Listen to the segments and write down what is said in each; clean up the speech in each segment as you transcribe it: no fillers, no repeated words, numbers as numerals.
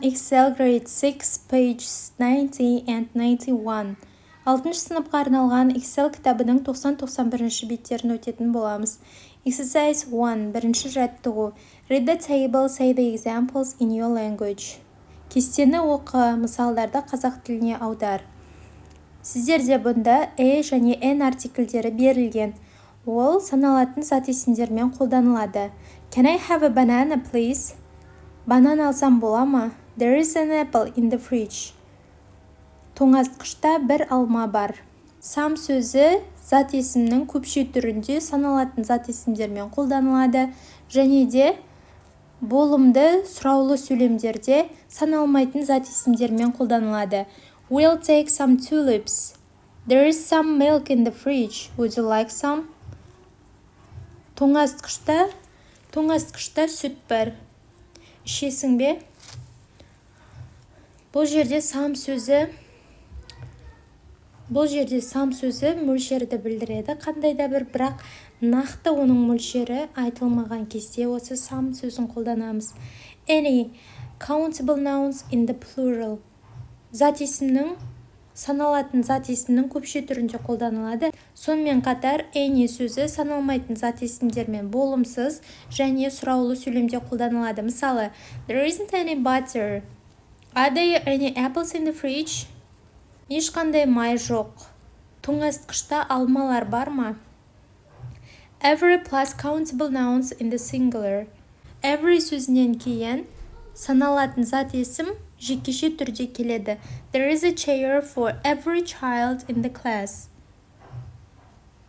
Excel grade 6 page 90 and 91. 6 сыныпқа арналған Excel кітабының 90-91 беттерін өтетін боламыз. Exercise 1. Бірінші жаттығу. Read the table, say the examples in your language. Кестені оқы, мысалдарды қазақ тіліне аудар. Сіздерде бұнда және n артиклдері берілген. Ол саналатын зат есімдермен қолданылады. Can I have a banana, please? Банан алсам бола ма? There is an apple in the fridge. Тоңазытқышта бір алма бар. Some сөзі зат есімнің көпше түрінде саналатын зат есімдермен қолданылады, және де болымды сұраулы сөйлемдерде саналмайтын зат есімдермен қолданылады. We'll take some tulips. There is some milk in the fridge. Would you like some? Тоңазытқышта сүт бар. Ішесің бе? Бұл жерде some сөзі мөлшерді білдіреді. Қандай да бірақ нақты оның мөлшері айтылмаған кезде осы some сөзін қолданамыз. Any countable nouns in the plural. Саналатын зат есімнің көпше түрінде қолданылады. Сонымен қатар any сөзі саналмайтын зат есімдермен болымсыз және сұраулы сөйлемде қолданылады. Мысалы, there isn't any butter. Are there any apples in the fridge? Ешқандай май жоқ. Тоңазытқышта алмалар бар ма? Every plus countable nouns in the singular. Every сөзінен кейін саналатын зат есім жекеше түрде келеді. There is a chair for every child in the class.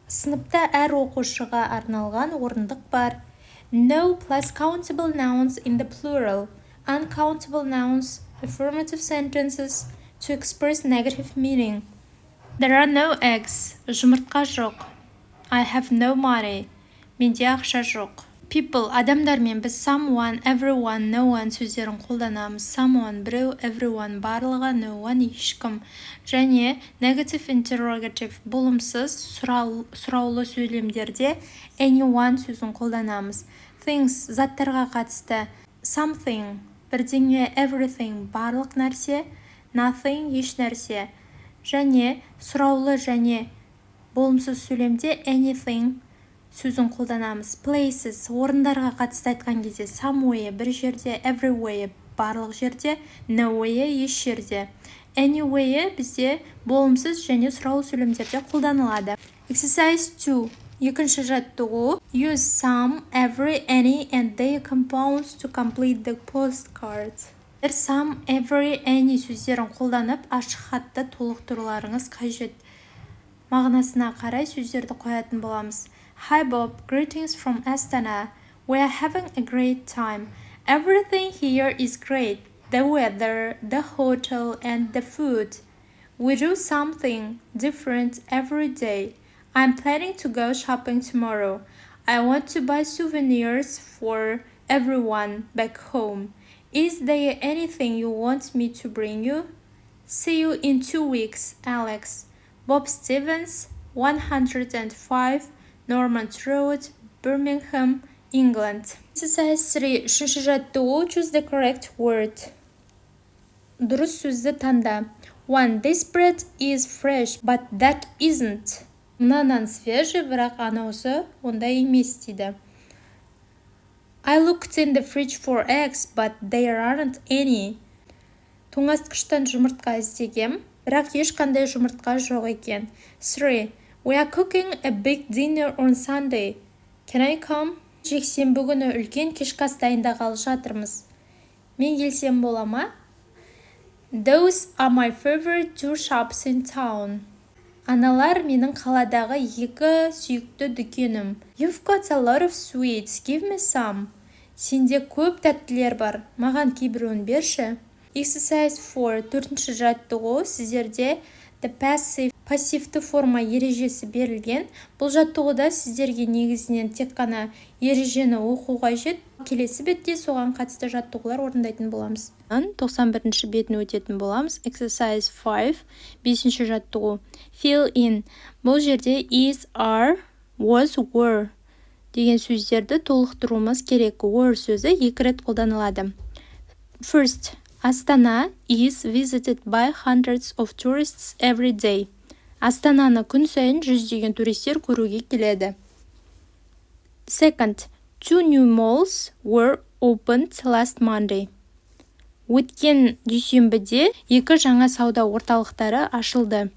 Сыныпта әр оқушыға арналған орындық бар. No plus countable nouns in the plural. Uncountable nouns, affirmative sentences to express negative meaning. There are no eggs. Жұмыртқа жоқ. I have no money. Менде ақша жоқ. People, адамдармен біз someone, everyone, no one сөздерін қолданамыз. Someone, біреу, everyone, барлығы, no one, ешкім. Және negative interrogative, болымсыз, сұраулы сөйлемдерде anyone сөзін қолданамыз. Things, заттарға қатысты. Something, бірдеңе, everything, барлық нәрсе. Nothing, еш нәрсе. Және сұраулы және болымсыз сөйлемде anything сөзін қолданамыз. Places, орындарға қатысты айтқан кезде somewhere, бір жерде, everywhere, барлық жерде, nowhere, еш жерде. Anywhere бізде болымсыз және сұраулы сөйлемдерде қолданылады. Exercise 2. Екінші жаттығу. Use some, every, any, and their compounds to complete the postcard. Some, every, any сөздерін қолданып, ашық хатты толықтыруларыңыз қажет. Мағынасына қарай сөздерді қоятын боламыз. Hi Bob, greetings from Astana. We are having a great time. Everything here is great. The weather, the hotel, and the food. We do something different every day. I'm planning to go shopping tomorrow. I want to buy souvenirs for everyone back home. Is there anything you want me to bring you? See you in 2 weeks, Alex. Bob Stevens, 105 Normand Road, Birmingham, England. Exercise 3. Үшінші жаттығу. Choose the correct word. Дұрыс сөзді таңда. 1. This bread is fresh, but that isn't. Мына нан свежий, бірақ анаусы онда емес дейді. I looked in the fridge for eggs, but there aren't any. Тоңазытқыштан жұмыртқа іздегем, бірақ ешқандай жұмыртқа жоқ екен. 3. We are cooking a big dinner on Sunday. Can I come? Жексенбі күні үлкен кешкі ас дайындағалы жатырмыз. Мен келсем бола ма? Those are my favorite 2 shops in town. Аналар менің қаладағы 2 сүйікті дүкенім. You've got a lot of sweets. Give me some. Сенде көп тәттілер бар. Маған кейбіреуін берші. Exercise 4. 4-ші жаттығу. Сіздерде the пассивті форма ережесі берілген. Бұл жаттығуда сіздерге негізінен тек қана ережені оқу қажет. Келесі бетте соған қатысты жаттығулар орындайтын боламыз. 91-ші бетін өтетін боламыз. Exercise 5. 5-ші жаттығу. Fill in. Бұл жерде is, are, was, were деген сөздерді толықтыруымыз керек. Were сөзі 2 рет қолданылады. First, Астана is visited by hundreds of tourists every day. Астананы күн сайын жүздеген туристер көруге келеді. Second, 2 new malls were opened last Monday. Өткен дүйсенбіде 2 жаңа сауда орталықтары ашылды.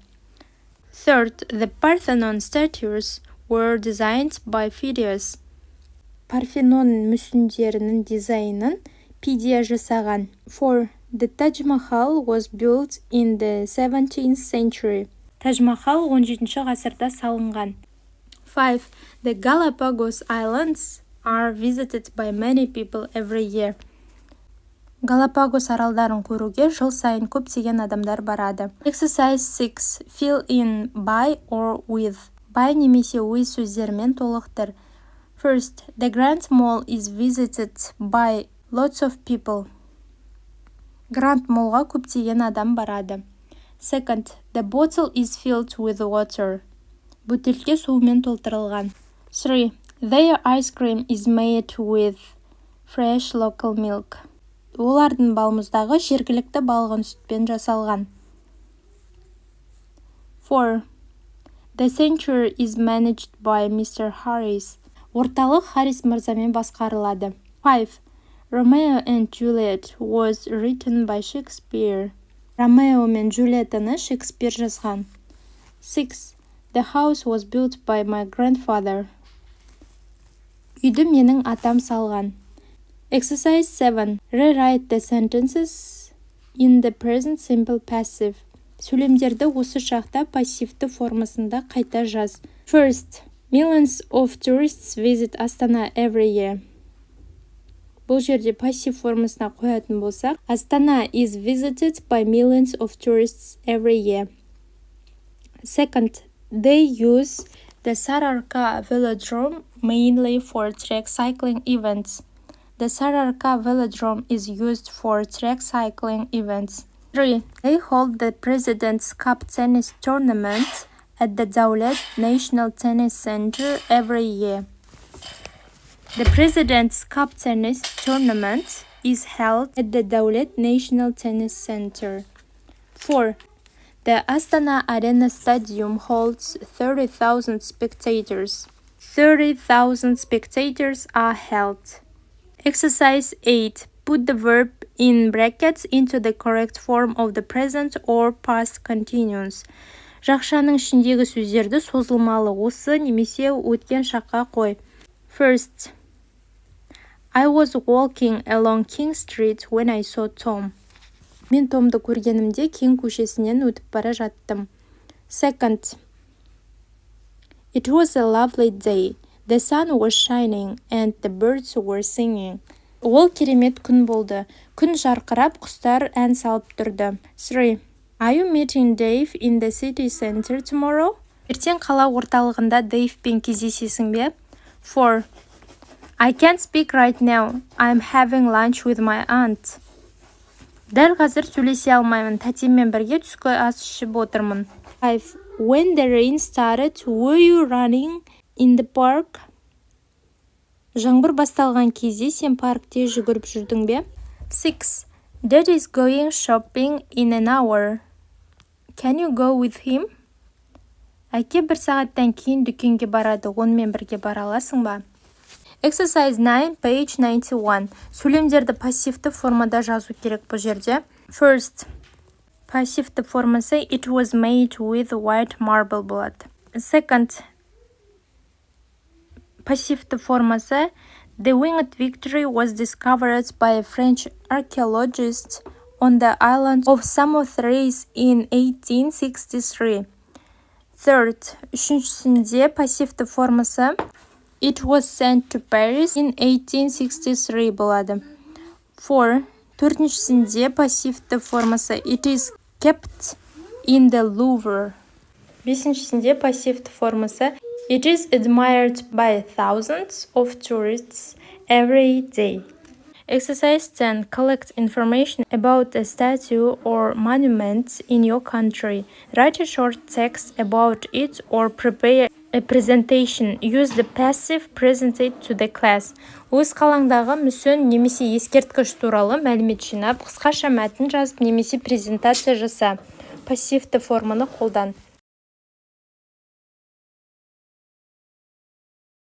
Third, the Parthenon statues were designed by Phidias. Парфенон мүсіндерінің дизайнын Пидия жасаған. 4. The Taj Mahal was built in the 17th century. Таж-Махал 17 ғасырда салынған. 5. The Galapagos Islands are visited by many people every year. Галапагос аралдарын көруге жыл сайын көптеген адамдар барады. Exercise 6. Fill in by or with. By немесе with сөздермен толықтыр. First, the Grand Mall is visited by lots of people. Grand Mallға көптеген адам барады. Second, the bottle is filled with water. Бөтелке суымен толтырылған. 3. Their ice cream is made with fresh local milk. Олардың балмұздағы жергілікті балғын сүтпен жасалған. 4. The center is managed by Mr. Harris. Орталық Харрис мырзамен басқарылады. 5. Romeo and Juliet was written by Shakespeare. Ромео мен Джульеттаны Шекспир жазған. 6. The house was built by my grandfather. Үйді менің атам салған. Exercise 7. Rewrite the sentences in the present simple passive. Сөйлемдерді осы шақта пассивті формасында қайта жаз. First, millions of tourists visit Astana every year. Бұл жерде пассив формасына қоятын болсақ, Astana is visited by millions of tourists every year. Second, they use the Sararka velodrome mainly for track cycling events. The Sararka velodrome is used for track cycling events. 3. They hold the President's Cup tennis tournament at the Dawlat National Tennis Center every year. The President's Cup tennis tournament is held at the Dawlat National Tennis Center. 4. The Astana Arena Stadium holds 30,000 spectators. 30,000 spectators are held. Exercise 8. Put the verb in brackets into the correct form of the present or past continuous. Жақшаның ішіндегі сөздерді созылмалы осы немесе өткен шаққа қой. First, I was walking along King Street when I saw Tom. Мен Томды көргенімде King көшесінен өтіп бара жаттым. Second, it was a lovely day. The sun was shining and the birds were singing. Ол керемет күн болды. Күн жарқырап, құстар ән салып тұрды. 3. Are you meeting Dave in the city center tomorrow? Ертең қала орталығында Дэйвпен кездесесің бе? 4. I can't speak right now. I'm having lunch with my aunt. Дәл қазір сөйлесе алмаймын. Тәтеммен бірге түскі ас ішіп отырмын. 5. When the rain started, were you running in the park? Жаңбыр басталған кезде сен паркте жүгіріп жүрдің бе? 6. Dad is going shopping in an hour. Can you go with him? Әке 1 сағаттан кейін дүкенге барады. Онымен бірге бара аласың ба? Exercise 9, page 91. Сөйлемдерді пассивті формада жазу керек бұл жерде. First, пассивті формасы it was made with white marble болады. Second, пассивті формасы the winged victory was discovered by a French archaeologist on the island of Samothrace in 1863. Third, үшіншісінде пассивті формасы it was sent to Paris in 1863 болады. 4. Төртіншісінде пассивті формасы it is kept in the Louvre. Бесіншісінде пассивті формасы it is admired by thousands of tourists every day. Exercise 10. Collect information about a statue or monument in your country. Write a short text about it or prepare a presentation. Use the passive present to the class. Өз қалаңдағы мүсін немесе ескерткіш туралы мәлімет жинап, қысқаша мәтін жазып немесе презентация жаса. Пассивті форманы қолдан.